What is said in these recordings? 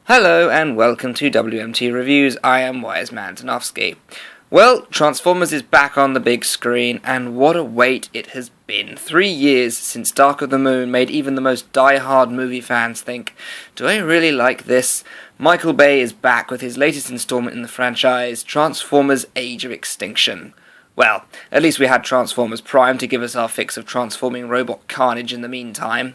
Hello and welcome to WMT Reviews. I am Wise Man Tanofsky. Well, Transformers is back on the big screen, and what a wait it has been. 3 years since Dark of the Moon made even the most die-hard movie fans think, do I really like this? Michael Bay is back with his latest installment in the franchise, Transformers Age of Extinction. Well, at least we had Transformers Prime to give us our fix of transforming robot carnage in the meantime.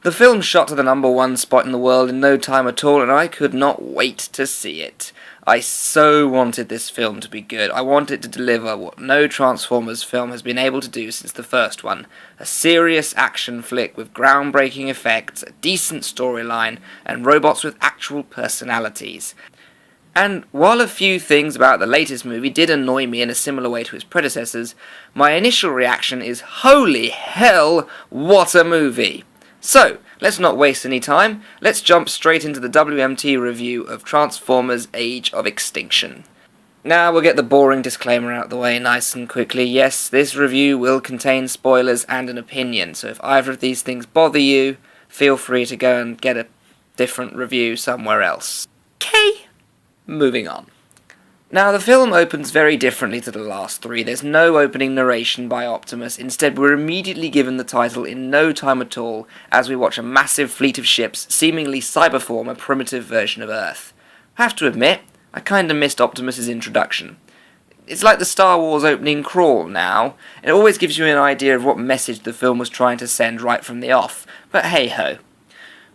The film shot to the #1 spot in the world in no time at all, and I could not wait to see it. I so wanted this film to be good. I wanted to deliver what no Transformers film has been able to do since the first one. A serious action flick with groundbreaking effects, a decent storyline, and robots with actual personalities. And while a few things about the latest movie did annoy me in a similar way to its predecessors, my initial reaction is, holy hell, what a movie! So, let's not waste any time, let's jump straight into the WMT review of Transformers Age of Extinction. Now we'll get the boring disclaimer out of the way nice and quickly. Yes, this review will contain spoilers and an opinion, so if either of these things bother you, feel free to go and get a different review somewhere else. Okay, moving on. Now, the film opens very differently to the last three. There's no opening narration by Optimus. Instead, we're immediately given the title in no time at all as we watch a massive fleet of ships seemingly cyberform a primitive version of Earth. I have to admit, I kinda missed Optimus's introduction. It's like the Star Wars opening crawl now. It always gives you an idea of what message the film was trying to send right from the off, but hey-ho.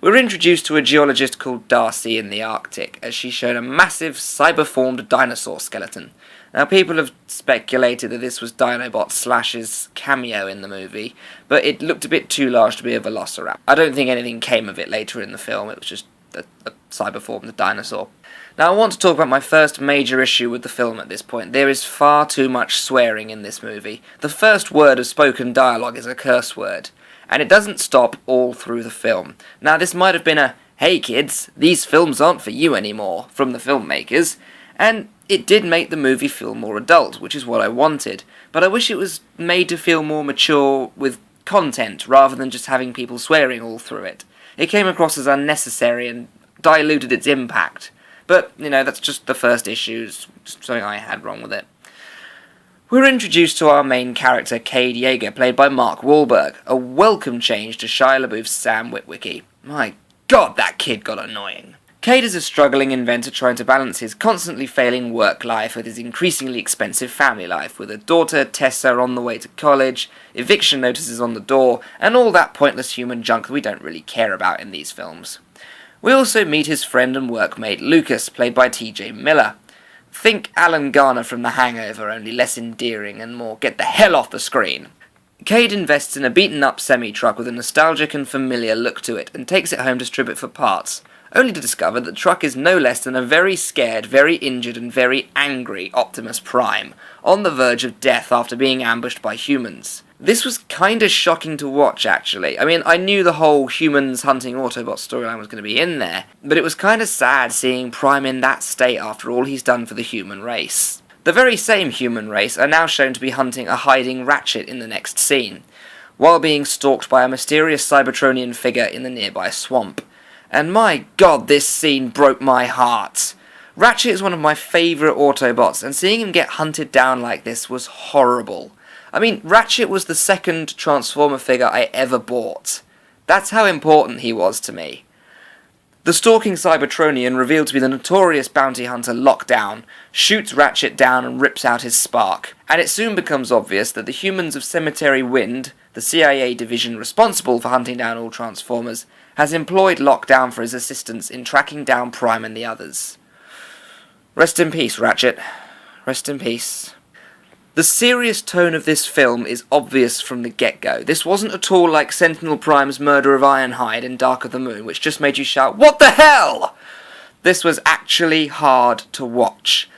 We're introduced to a geologist called Darcy in the Arctic, as she's shown a massive cyber-formed dinosaur skeleton. Now, people have speculated that this was Dinobot Slash's cameo in the movie, but it looked a bit too large to be a Velociraptor. I don't think anything came of it later in the film, it was just a cyber-formed dinosaur. Now, I want to talk about my first major issue with the film at this point. There is far too much swearing in this movie. The first word of spoken dialogue is a curse word. And it doesn't stop all through the film. Now, this might have been a, hey kids, these films aren't for you anymore, from the filmmakers, and it did make the movie feel more adult, which is what I wanted, but I wish it was made to feel more mature with content, rather than just having people swearing all through it. It came across as unnecessary and diluted its impact, but, that's just the first issue, just something I had wrong with it. We're introduced to our main character, Cade, played by Mark Wahlberg, a welcome change to Shia LaBeouf's Sam Witwicky. My god, that kid got annoying. Cade is a struggling inventor trying to balance his constantly failing work life with his increasingly expensive family life, with a daughter, Tessa, on the way to college, eviction notices on the door, and all that pointless human junk that we don't really care about in these films. We also meet his friend and workmate, Lucas, played by TJ Miller. Think Alan Garner from The Hangover, only less endearing and more get the hell off the screen. Cade invests in a beaten-up semi-truck with a nostalgic and familiar look to it, and takes it home to strip it for parts, only to discover that the truck is no less than a very scared, very injured and very angry Optimus Prime, on the verge of death after being ambushed by humans. This was kinda shocking to watch, actually. I mean, I knew the whole humans hunting Autobots storyline was going to be in there, but it was kinda sad seeing Prime in that state after all he's done for the human race. The very same human race are now shown to be hunting a hiding Ratchet in the next scene, while being stalked by a mysterious Cybertronian figure in the nearby swamp. And my god, this scene broke my heart. Ratchet is one of my favourite Autobots, and seeing him get hunted down like this was horrible. I mean, Ratchet was the second Transformer figure I ever bought. That's how important he was to me. The stalking Cybertronian, revealed to be the notorious bounty hunter Lockdown, shoots Ratchet down and rips out his spark, and it soon becomes obvious that the humans of Cemetery Wind, the CIA division responsible for hunting down all Transformers, has employed Lockdown for his assistance in tracking down Prime and the others. Rest in peace, Ratchet. Rest in peace. The serious tone of this film is obvious from the get-go. This wasn't at all like Sentinel Prime's murder of Ironhide in Dark of the Moon, which just made you shout, "What the hell?" This was actually hard to watch.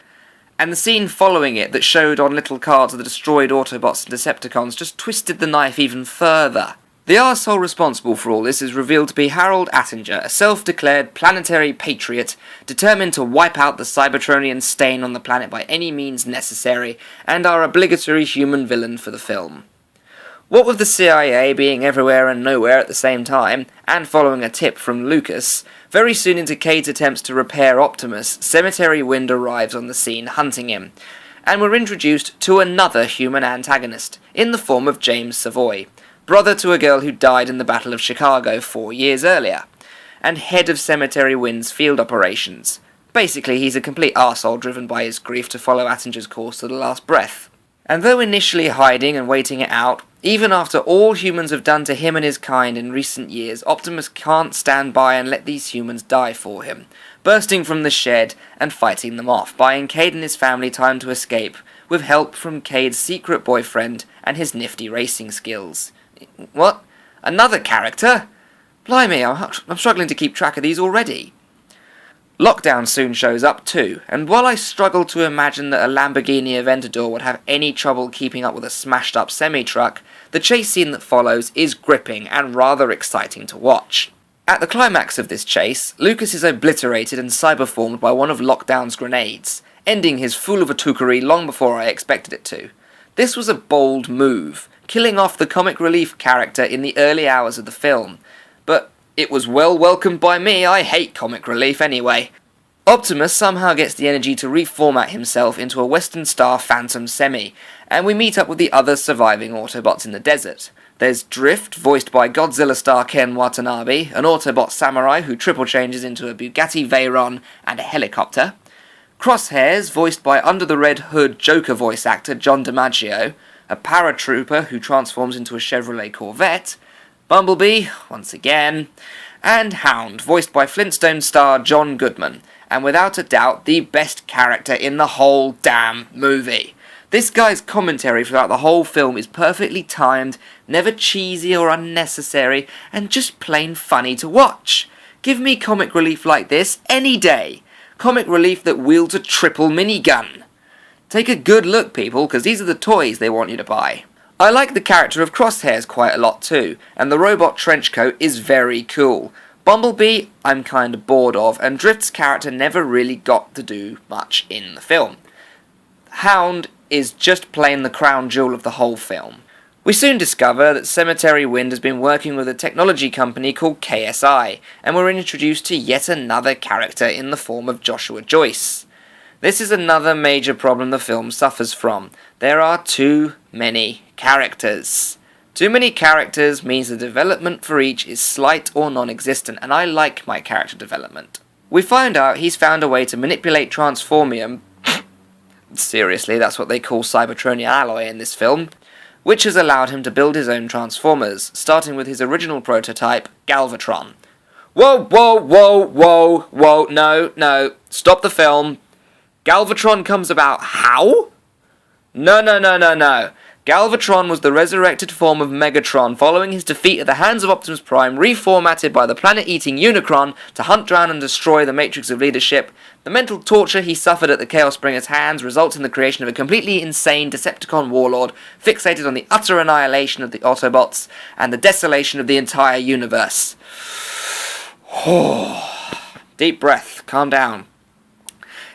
And the scene following it that showed on little cards the destroyed Autobots and Decepticons just twisted the knife even further. The arsehole responsible for all this is revealed to be Harold Attinger, a self-declared planetary patriot, determined to wipe out the Cybertronian stain on the planet by any means necessary, and our obligatory human villain for the film. What with the CIA being everywhere and nowhere at the same time, and following a tip from Lucas, very soon into Cade's attempts to repair Optimus, Cemetery Wind arrives on the scene hunting him, and we're introduced to another human antagonist, in the form of James Savoy, brother to a girl who died in the Battle of Chicago 4 years earlier, and head of Cemetery Wind's field operations. Basically, he's a complete arsehole driven by his grief to follow Attinger's course to the last breath. And though initially hiding and waiting it out, even after all humans have done to him and his kind in recent years, Optimus can't stand by and let these humans die for him, bursting from the shed and fighting them off, buying Cade and his family time to escape, with help from Cade's secret boyfriend and his nifty racing skills. What? Another character? Blimey, I'm struggling to keep track of these already. Lockdown soon shows up too, and while I struggle to imagine that a Lamborghini Aventador would have any trouble keeping up with a smashed up semi-truck, the chase scene that follows is gripping and rather exciting to watch. At the climax of this chase, Lucas is obliterated and cyberformed by one of Lockdown's grenades, ending his fool of a tookery long before I expected it to. This was a bold move, killing off the comic relief character in the early hours of the film, but it was well welcomed by me. I hate comic relief anyway. Optimus somehow gets the energy to reformat himself into a Western Star Phantom Semi, and we meet up with the other surviving Autobots in the desert. There's Drift, voiced by Godzilla star Ken Watanabe, an Autobot samurai who triple changes into a Bugatti Veyron and a helicopter. Crosshairs, voiced by Under the Red Hood Joker voice actor John DiMaggio, a paratrooper who transforms into a Chevrolet Corvette. Bumblebee, once again, and Hound, voiced by Flintstone star John Goodman, and without a doubt the best character in the whole damn movie. This guy's commentary throughout the whole film is perfectly timed, never cheesy or unnecessary, and just plain funny to watch. Give me comic relief like this any day. Comic relief that wields a triple minigun. Take a good look, people, because these are the toys they want you to buy. I like the character of Crosshairs quite a lot too, and the robot trenchcoat is very cool. Bumblebee I'm kinda bored of, and Drift's character never really got to do much in the film. Hound is just plain the crown jewel of the whole film. We soon discover that Cemetery Wind has been working with a technology company called KSI, and we're introduced to yet another character in the form of Joshua Joyce. This is another major problem the film suffers from. There are too many characters. Too many characters means the development for each is slight or non-existent, and I like my character development. We find out he's found a way to manipulate Transformium, seriously, that's what they call Cybertronian alloy in this film, which has allowed him to build his own Transformers, starting with his original prototype, Galvatron. Whoa, whoa, whoa, whoa, whoa, no, stop the film. Galvatron comes about how? No. Galvatron was the resurrected form of Megatron following his defeat at the hands of Optimus Prime, reformatted by the planet-eating Unicron to hunt down and destroy the Matrix of Leadership. The mental torture he suffered at the Chaos Springer's hands results in the creation of a completely insane Decepticon warlord, fixated on the utter annihilation of the Autobots and the desolation of the entire universe. Deep breath, calm down.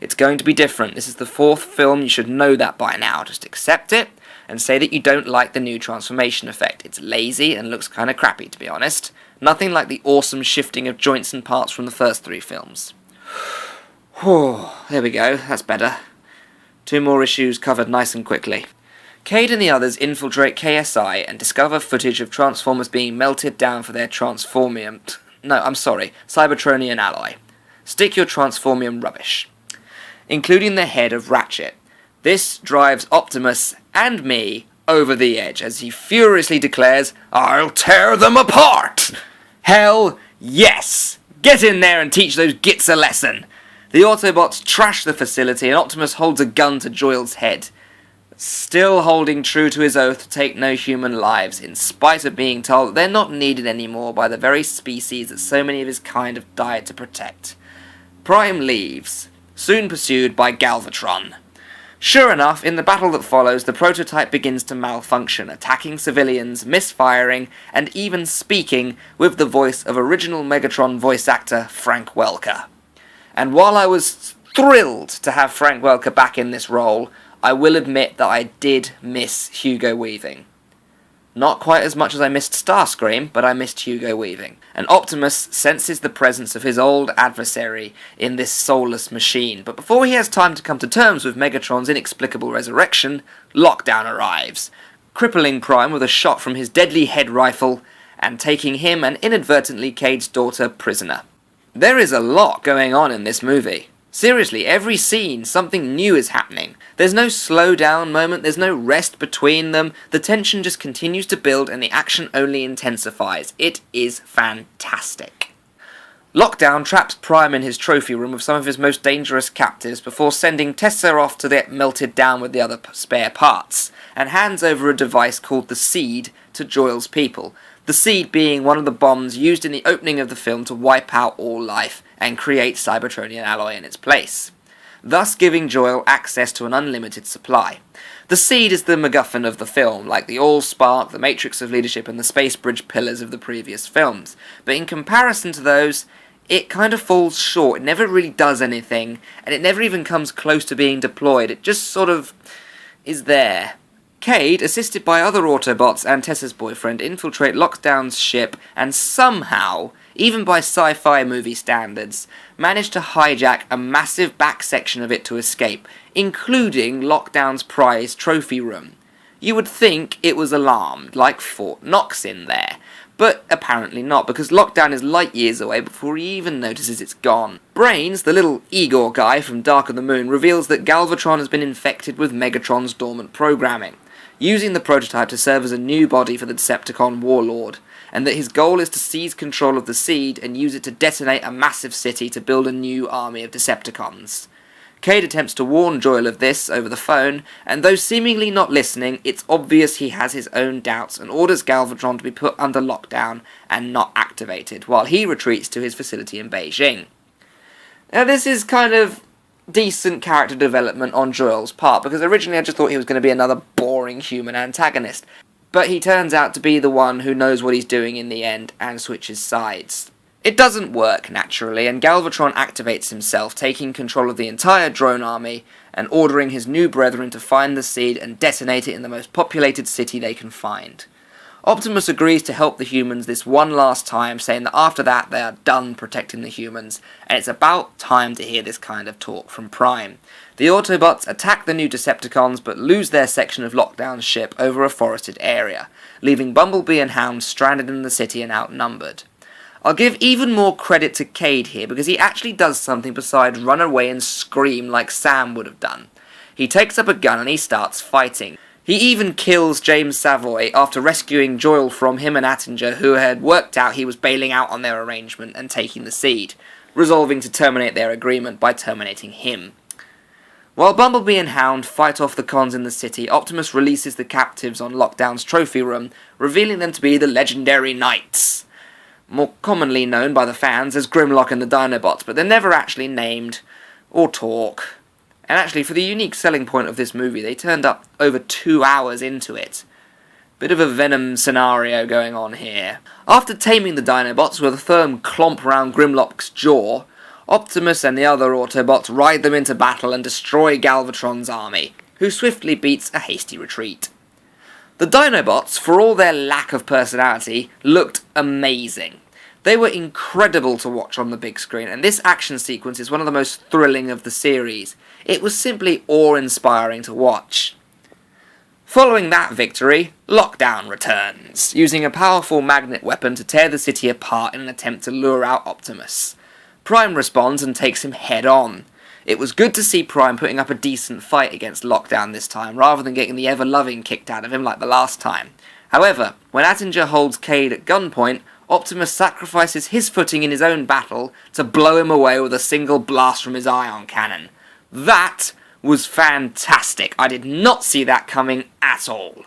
It's going to be different. This is the 4th film, you should know that by now. Just accept it, and say that you don't like the new transformation effect. It's lazy and looks kinda crappy, to be honest. Nothing like the awesome shifting of joints and parts from the first 3 films. There we go, that's better. 2 more issues covered nice and quickly. Cade and the others infiltrate KSI and discover footage of Transformers being melted down for their Cybertronian alloy. Stick your Transformium rubbish. Including the head of Ratchet. This drives Optimus and me over the edge as he furiously declares, "I'll tear them apart!" Hell yes! Get in there and teach those gits a lesson! The Autobots trash the facility and Optimus holds a gun to Joyle's head, still holding true to his oath to take no human lives, in spite of being told that they're not needed anymore by the very species that so many of his kind have died to protect. Prime leaves, soon pursued by Galvatron. Sure enough, in the battle that follows, the prototype begins to malfunction, attacking civilians, misfiring, and even speaking with the voice of original Megatron voice actor Frank Welker. And while I was thrilled to have Frank Welker back in this role, I will admit that I did miss Hugo Weaving. Not quite as much as I missed Starscream, but I missed Hugo Weaving. And Optimus senses the presence of his old adversary in this soulless machine, but before he has time to come to terms with Megatron's inexplicable resurrection, Lockdown arrives, crippling Prime with a shot from his deadly head rifle, and taking him and inadvertently Cade's daughter prisoner. There is a lot going on in this movie. Seriously, every scene, something new is happening. There's no slow down moment, there's no rest between them, the tension just continues to build and the action only intensifies. It is fantastic. Lockdown traps Prime in his trophy room with some of his most dangerous captives before sending Tessa off to get melted down with the other spare parts, and hands over a device called the Seed to Joyle's people. The Seed being one of the bombs used in the opening of the film to wipe out all life and create Cybertronian alloy in its place, thus giving Joyle access to an unlimited supply. The Seed is the MacGuffin of the film, like the Allspark, the Matrix of Leadership, and the Space Bridge pillars of the previous films, but in comparison to those, it kind of falls short. It never really does anything, and it never even comes close to being deployed. It just sort of is there. Cade, assisted by other Autobots and Tessa's boyfriend, infiltrate Lockdown's ship and somehow, even by sci-fi movie standards, manage to hijack a massive back section of it to escape, including Lockdown's prize trophy room. You would think it was alarmed, like Fort Knox in there, but apparently not, because Lockdown is light years away before he even notices it's gone. Brains, the little Igor guy from Dark of the Moon, reveals that Galvatron has been infected with Megatron's dormant programming, using the prototype to serve as a new body for the Decepticon warlord, and that his goal is to seize control of the Seed and use it to detonate a massive city to build a new army of Decepticons. Cade attempts to warn Joyle of this over the phone, and though seemingly not listening, it's obvious he has his own doubts and orders Galvatron to be put under lockdown and not activated, while he retreats to his facility in Beijing. Now this is kind of decent character development on Joyle's part, because originally I just thought he was going to be another boring human antagonist, but he turns out to be the one who knows what he's doing in the end and switches sides. It doesn't work, naturally, and Galvatron activates himself, taking control of the entire drone army and ordering his new brethren to find the Seed and detonate it in the most populated city they can find. Optimus agrees to help the humans this one last time, saying that after that they are done protecting the humans, and it's about time to hear this kind of talk from Prime. The Autobots attack the new Decepticons but lose their section of Lockdown's ship over a forested area, leaving Bumblebee and Hound stranded in the city and outnumbered. I'll give even more credit to Cade here, because he actually does something besides run away and scream like Sam would have done. He takes up a gun and he starts fighting. He even kills James Savoy after rescuing Joyle from him and Attinger, who had worked out he was bailing out on their arrangement and taking the Seed, resolving to terminate their agreement by terminating him. While Bumblebee and Hound fight off the cons in the city, Optimus releases the captives on Lockdown's trophy room, revealing them to be the legendary Knights, more commonly known by the fans as Grimlock and the Dinobots, but they're never actually named or talk. And actually, for the unique selling point of this movie, they turned up over 2 hours into it. Bit of a Venom scenario going on here. After taming the Dinobots with a firm clomp around Grimlock's jaw, Optimus and the other Autobots ride them into battle and destroy Galvatron's army, who swiftly beats a hasty retreat. The Dinobots, for all their lack of personality, looked amazing. They were incredible to watch on the big screen, and this action sequence is one of the most thrilling of the series. It was simply awe-inspiring to watch. Following that victory, Lockdown returns, using a powerful magnet weapon to tear the city apart in an attempt to lure out Optimus. Prime responds and takes him head-on. It was good to see Prime putting up a decent fight against Lockdown this time, rather than getting the ever-loving kicked out of him like the last time. However, when Attinger holds Cade at gunpoint, Optimus sacrifices his footing in his own battle to blow him away with a single blast from his ion cannon. That was fantastic. I did not see that coming at all.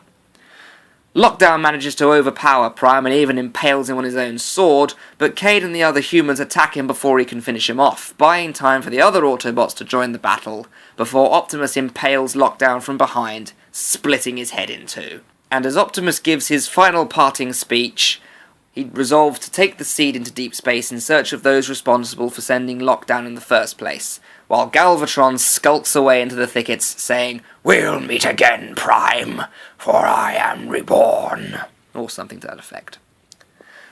Lockdown manages to overpower Prime and even impales him on his own sword, but Cade and the other humans attack him before he can finish him off, buying time for the other Autobots to join the battle, before Optimus impales Lockdown from behind, splitting his head in two. And as Optimus gives his final parting speech, he resolves to take the Seed into deep space in search of those responsible for sending Lockdown in the first place, while Galvatron skulks away into the thickets, saying, "We'll meet again, Prime, for I am reborn." something to that effect.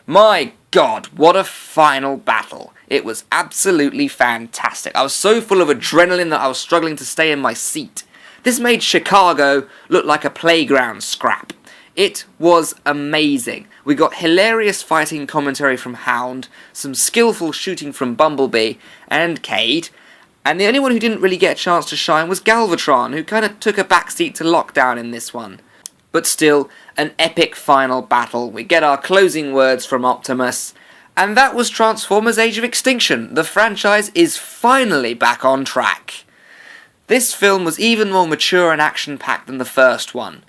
My god, what a final battle. It was absolutely fantastic. I was so full of adrenaline that I was struggling to stay in my seat. This made Chicago look like a playground scrap. It was amazing. We got hilarious fighting commentary from Hound, some skillful shooting from Bumblebee and Cade, and the only one who didn't really get a chance to shine was Galvatron, who kind of took a backseat to Lockdown in this one. But still, an epic final battle. We get our closing words from Optimus, and that was Transformers Age of Extinction. The franchise is finally back on track. This film was even more mature and action-packed than the first one.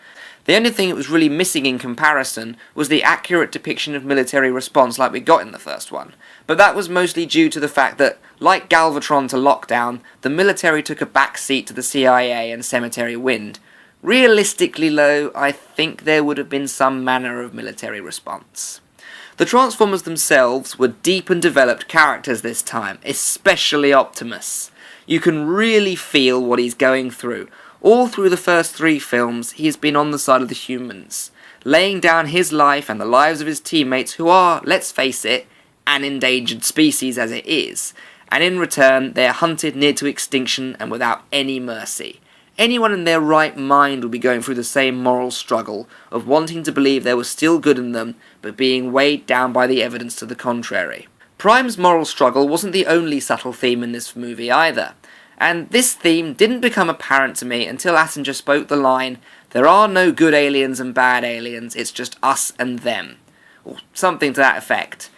The only thing it was really missing in comparison was the accurate depiction of military response like we got in the first one. But that was mostly due to the fact that, like Galvatron to Lockdown, the military took a backseat to the CIA and Cemetery Wind. Realistically though, I think there would have been some manner of military response. The Transformers themselves were deep and developed characters this time, especially Optimus. You can really feel what he's going through. All through the first 3 films, he has been on the side of the humans, laying down his life and the lives of his teammates who are, let's face it, an endangered species as it is, and in return they are hunted near to extinction and without any mercy. Anyone in their right mind would be going through the same moral struggle of wanting to believe there was still good in them, but being weighed down by the evidence to the contrary. Prime's moral struggle wasn't the only subtle theme in this movie either, and this theme didn't become apparent to me until Attinger spoke the line, "There are no good aliens and bad aliens, it's just us and them," or something to that effect.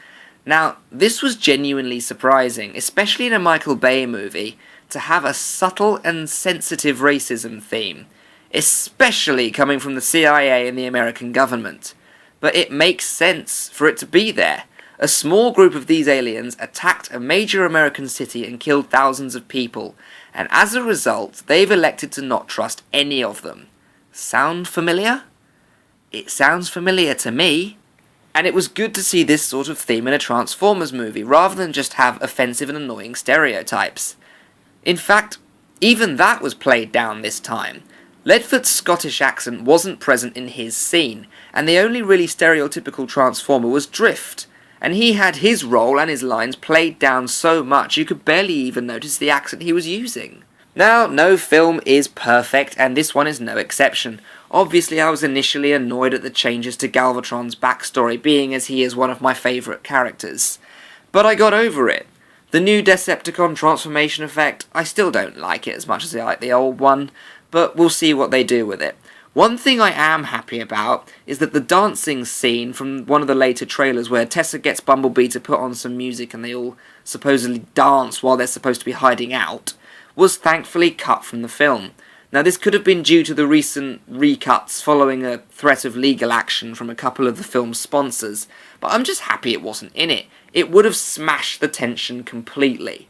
Now, this was genuinely surprising, especially in a Michael Bay movie, to have a subtle and sensitive racism theme, especially coming from the CIA and the American government. But it makes sense for it to be there. A small group of these aliens attacked a major American city and killed thousands of people, and as a result, they've elected to not trust any of them. Sound familiar? It sounds familiar to me. And it was good to see this sort of theme in a Transformers movie, rather than just have offensive and annoying stereotypes. In fact, even that was played down this time. Ledford's Scottish accent wasn't present in his scene, and the only really stereotypical Transformer was Drift, and he had his role and his lines played down so much you could barely even notice the accent he was using. Now, no film is perfect, and this one is no exception. Obviously, I was initially annoyed at the changes to Galvatron's backstory, being as he is one of my favourite characters. But I got over it. The new Decepticon transformation effect, I still don't like it as much as I like the old one, but we'll see what they do with it. One thing I am happy about is that the dancing scene from one of the later trailers where Tessa gets Bumblebee to put on some music and they all supposedly dance while they're supposed to be hiding out, was thankfully cut from the film. Now, this could have been due to the recent recuts following a threat of legal action from a couple of the film's sponsors, but I'm just happy it wasn't in it. It would have smashed the tension completely.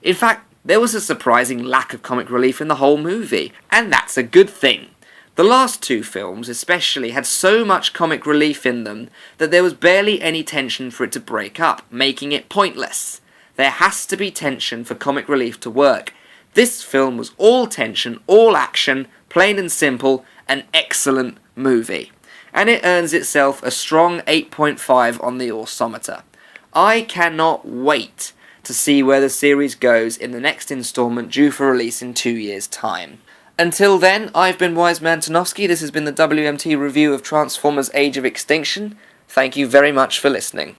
In fact, there was a surprising lack of comic relief in the whole movie, and that's a good thing. The last 2 films especially had so much comic relief in them that there was barely any tension for it to break up, making it pointless. There has to be tension for comic relief to work. This film was all tension, all action, plain and simple, an excellent movie. And it earns itself a strong 8.5 on the Orsometer. I cannot wait to see where the series goes in the next instalment due for release in 2 years' time. Until then, I've been Wiseman Tanofsky. This has been the WMT review of Transformers Age of Extinction. Thank you very much for listening.